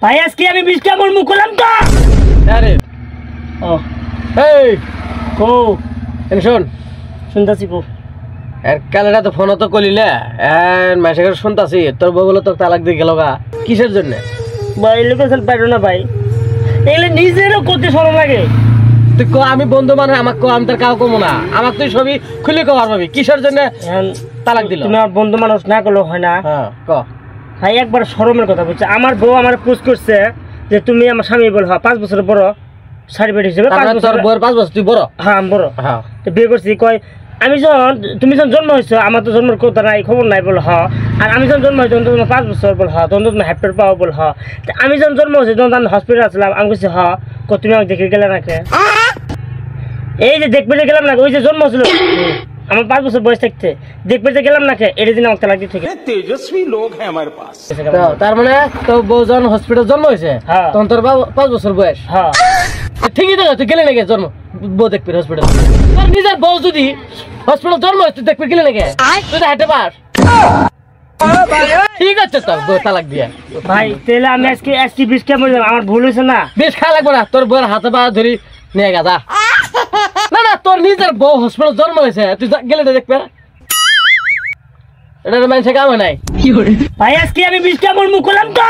ভাই আজকে আমি 20টা মোর মুখ করলাম তো আরে ও এই কো টেনশন শুনতাছি কো আর কালেরা তো ফোন তো কলিলে এন্ড মেসেজ শুনতাছি তোর বউ বলে তো তালাক দিয়ে গেল গা কিসের জন্য ভাই লোকেশন পাইরো না ভাই এগুলো নিজেরও করতে শরম লাগে তুই কো আমি বন্ধু মানে আমাকে কো আমি তোর কাউ কমো না আমাকে তুই ছবি খুলে কবার পাবি কিসের জন্য তালাক দিল তুমি আমার বন্ধু মানুষ না করলেও হয় না হ্যাঁ ক ভাই একবার শরমের কথা বলছে আমার বউ আমার পোস্ট করছে যে তুমি আমার স্বামী বল হ্যাঁ 5 বছর বড় সার্টিফিকেট হিসেবে 5 বছর তোর বউয়ের 5 বছর তুই বড় হ্যাঁ আমি বড় হ্যাঁ তো বিয়ে করছি কয় আমি যখন তুমি যখন জন্ম হয়েছো আমার তো জন্মের কথা নাই খবর নাই বল হ আর আমি যখন জন্ম হয়েছি তখন তোমার 5 বছর বল হ তখন তুমি হ্যাপটার পাও বল হ আমি যখন জন্ম হয়েছি তখন আমি হসপিটাল আসলাম আমি বলছি হ তুমি আমাকে দেখে গেলে নাকি এই যে দেখবে গেলাম না ওই যে জন্ম হয়েছিল আমার 5 বছর বয়স থাকতে দেখবে গেলাম না কে এর দিন আমার তালাক দিয়ে থেকে तेजस्वी लोग हैं हमारे पास তার মানে তোর বউ যখন হসপিটাল জন্ম হয়েছে হ্যাঁ। তখন তোর 5 বছর বয়স হ্যাঁ ঠিকই তো তুই গেলে নাকি জন্ম বউ দেখবি হসপিটাল তোর নিজের বউ যদি হসপিটাল জন্ম হয়েছে তুই দেখবি গেলে নাকি তুই তো হাঁটে পার ঠিক আছে তোর বউ তালাক দিয়ে ভাই তাহলে আমি আজকে 20টা মরে আমার ভুল হয়েছে না বেশ খাওয়া লাগবে না তোর বউয়ের হাতে পা ধরি নিয়ে গেছা না না তোর নিজের বউ হসপিটাল জন্ম হয়েছে তুই গেলে দেখবে এটা মানুষের কামে নাই ভাই আজকে আমি 20টা মোর মুখ করলাম তো